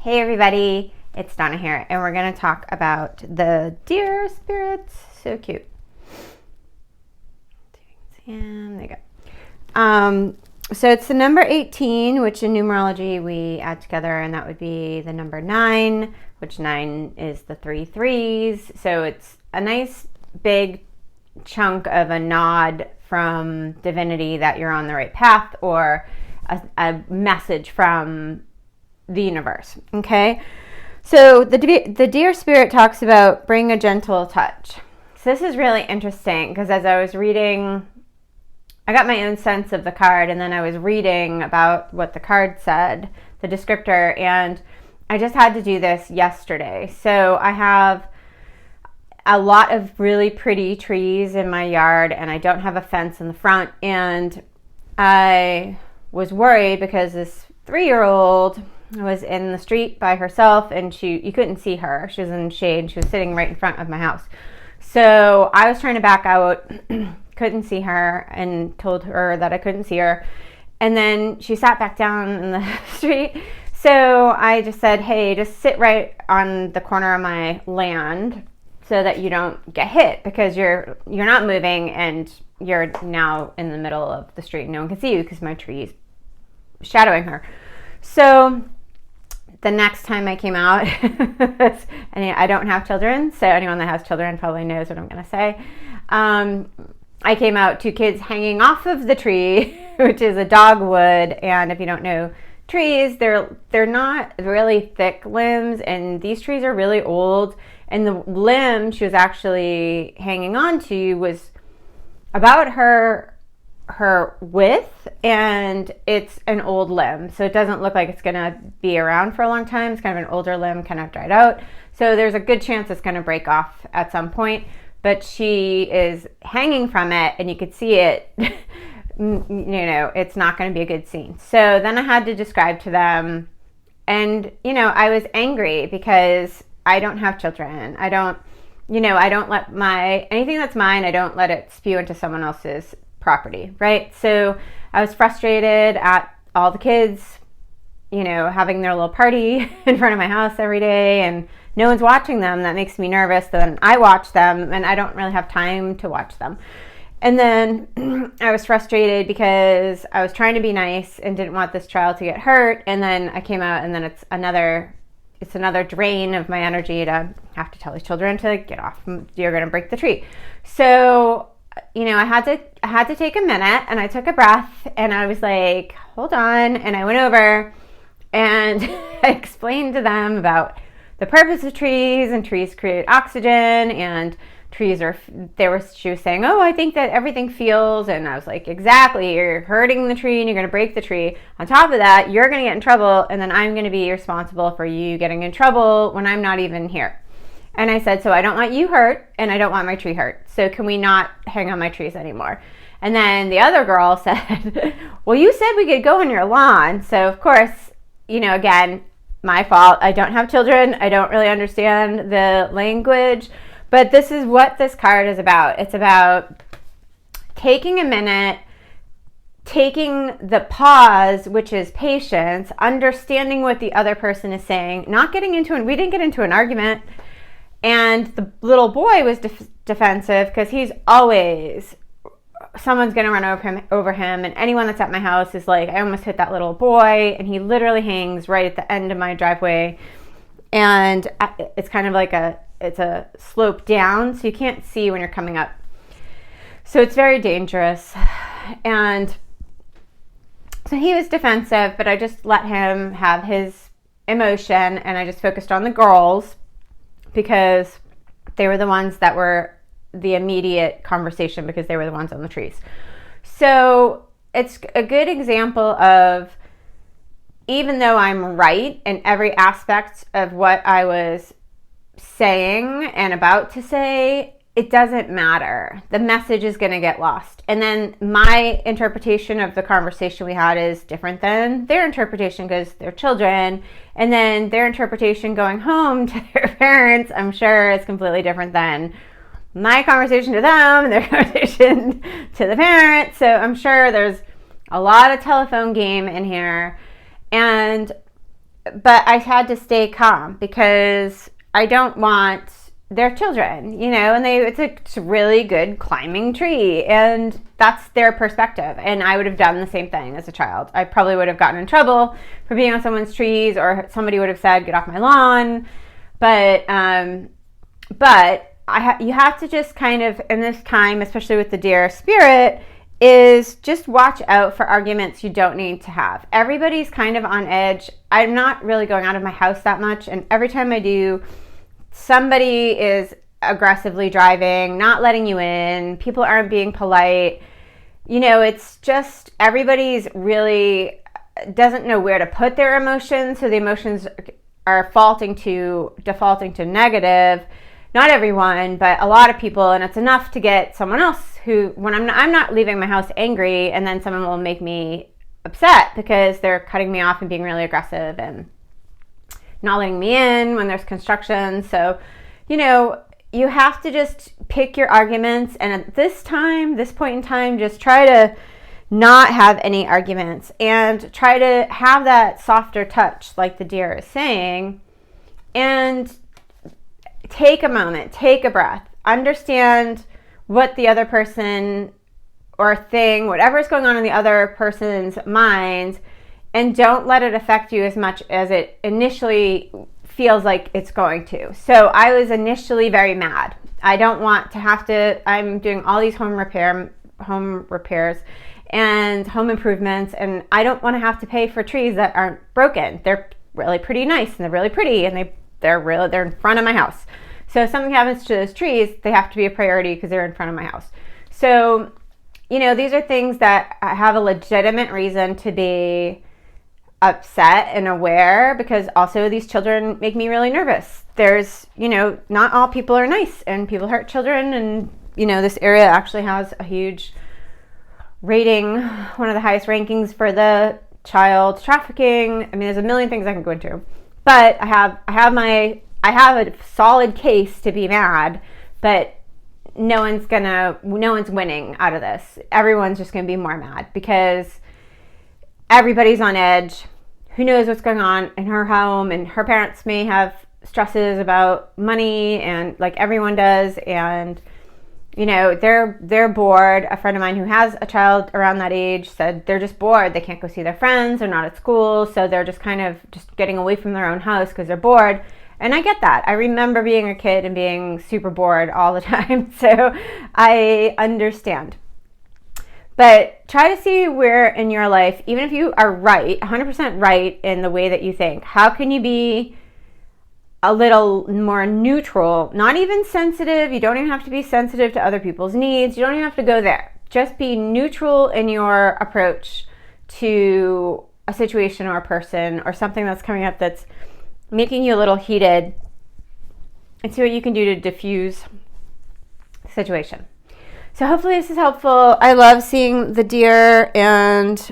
Hey everybody, it's Donna here, and we're going to talk about the deer spirits. So cute. And there you go. So it's the number 18, which in numerology we add together, and that would be the number 9, which 9 is the 3 threes. So it's a nice big chunk of a nod from divinity that you're on the right path, or a message from the universe. Okay, so the deer spirit talks about bring a gentle touch. So this is really interesting because as I was reading, I got my own sense of the card, and then I was reading about what the card said, the descriptor, and I just had to do this yesterday. So I have a lot of really pretty trees in my yard, and I don't have a fence in the front, and I was worried because this 3-year-old was in the street by herself, and you couldn't see her. She was in shade. She was sitting right in front of my house. So I was trying to back out, couldn't see her, and told her that I couldn't see her. And then she sat back down in the street. So I just said, hey, just sit right on the corner of my land so that you don't get hit, because you're not moving and you're now in the middle of the street and no one can see you because my tree's shadowing her. So the next time I came out, and I don't have children, so anyone that has children probably knows what I'm going to say. I came out, 2 kids hanging off of the tree, which is a dogwood, and if you don't know trees, they're not really thick limbs, and these trees are really old, and the limb she was actually hanging on to was about her width, and it's an old limb, so it doesn't look like it's gonna be around for a long time. It's kind of an older limb, kind of dried out, so there's a good chance it's gonna break off at some point, but she is hanging from it and you could see it. It's not going to be a good scene. So then I had to describe to them, and I was angry because I don't have children. I don't let anything that's mine, I don't let it spew into someone else's property, right? So I was frustrated at all the kids, having their little party in front of my house every day, and no one's watching them. That makes me nervous. Then I watch them, and I don't really have time to watch them. And then I was frustrated because I was trying to be nice and didn't want this child to get hurt. And then I came out, and then it's another drain of my energy to have to tell these children to get off. You're going to break the tree. So I had to take a minute, and I took a breath, and I was like, hold on. And I went over and I explained to them about the purpose of trees, and trees create oxygen, and she was saying, oh, I think that everything feels, and I was like, exactly, you're hurting the tree and you're going to break the tree. On top of that, you're going to get in trouble, and then I'm going to be responsible for you getting in trouble when I'm not even here. And I said, so I don't want you hurt, and I don't want my tree hurt. So can we not hang on my trees anymore? And then the other girl said, well, you said we could go on your lawn. So of course, again, my fault. I don't have children. I don't really understand the language, but this is what this card is about. It's about taking a minute, taking the pause, which is patience, understanding what the other person is saying, not getting into we didn't get into an argument. And the little boy was defensive because he's always, someone's going to run over him. And anyone that's at my house is like, I almost hit that little boy. And he literally hangs right at the end of my driveway. And it's kind of like it's a slope down, so you can't see when you're coming up. So it's very dangerous. And so he was defensive, but I just let him have his emotion, and I just focused on the girls because they were the ones that were the immediate conversation, because they were the ones on the trees. So it's a good example of, even though I'm right in every aspect of what I was saying and about to say, it doesn't matter. The message is going to get lost. And then my interpretation of the conversation we had is different than their interpretation because they're children. And then their interpretation going home to their parents, I'm sure, is completely different than my conversation to them and their conversation to the parents. So I'm sure there's a lot of telephone game in here. And but I had to stay calm because I don't want their children, you know, and it's a really good climbing tree, and that's their perspective. And I would have done the same thing as a child. I probably would have gotten in trouble for being on someone's trees, or somebody would have said, "Get off my lawn." But you have to just kind of, in this time, especially with the deer spirit, is just watch out for arguments you don't need to have. Everybody's kind of on edge. I'm not really going out of my house that much, and every time I do, somebody is aggressively driving, not letting you in. People aren't being polite. You know, it's just everybody's really doesn't know where to put their emotions, so the emotions are defaulting to negative. Not everyone, but a lot of people, and it's enough to get someone else who, when I'm not leaving my house angry, and then someone will make me upset because they're cutting me off and being really aggressive and not letting me in when there's construction. So, you know, you have to just pick your arguments, and at this point in time, just try to not have any arguments and try to have that softer touch, like the deer is saying, and take a moment, take a breath, understand what the other person or thing, whatever is going on in the other person's mind, and don't let it affect you as much as it initially feels like it's going to. So I was initially very mad. I don't want to have to, I'm doing all these home repairs and home improvements, and I don't want to have to pay for trees that aren't broken. They're really pretty nice, and they're really pretty, and they're in front of my house. So if something happens to those trees, they have to be a priority because they're in front of my house. So, you know, these are things that have a legitimate reason to be upset and aware, because also these children make me really nervous. There's, you know, not all people are nice, and people hurt children, and, you know, this area actually has a huge rating, one of the highest rankings for the child trafficking. I mean, there's a million things I can go into, but I have a solid case to be mad, but no one's winning out of this. Everyone's just gonna be more mad because everybody's on edge. Who knows what's going on in her home, and her parents may have stresses about money, and like everyone does, and you know, they're bored. A friend of mine who has a child around that age said they're just bored. They can't go see their friends. They're not at school, so they're just kind of just getting away from their own house because they're bored. And I get that. I remember being a kid and being super bored all the time, so I understand. But try to see where in your life, even if you are right, 100% right in the way that you think, how can you be a little more neutral, not even sensitive. You don't even have to be sensitive to other people's needs. You don't even have to go there. Just be neutral in your approach to a situation or a person or something that's coming up that's making you a little heated, and see what you can do to diffuse the situation. So hopefully this is helpful. I love seeing the deer, and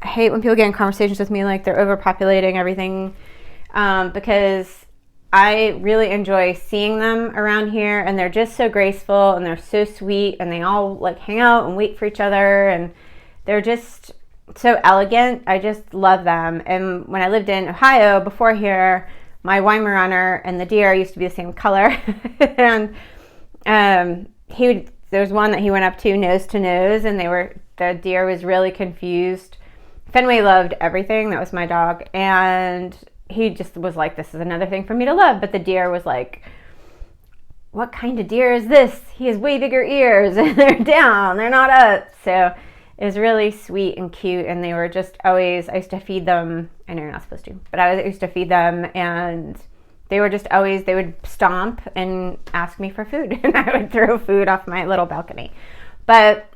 I hate when people get in conversations with me like they're overpopulating everything, because I really enjoy seeing them around here, and they're just so graceful, and they're so sweet, and they all like hang out and wait for each other, and they're just so elegant. I just love them. And when I lived in Ohio before here, my Weimaraner and the deer used to be the same color. And there's one that he went up to nose, and the deer was really confused. Fenway loved everything. That was my dog. And he just was like, this is another thing for me to love. But the deer was like, what kind of deer is this? He has way bigger ears, and they're down, they're not up. So it was really sweet and cute, and they were just always, I used to feed them. I know you're not supposed to, but I used to feed them, and they were just always, they would stomp and ask me for food, and I would throw food off my little balcony. But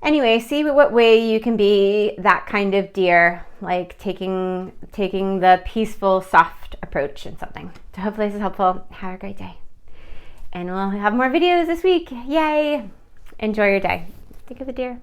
anyway, see what way you can be that kind of deer, like taking the peaceful, soft approach in something. So hopefully this is helpful. Have a great day. And we'll have more videos this week. Yay! Enjoy your day. Think of the deer.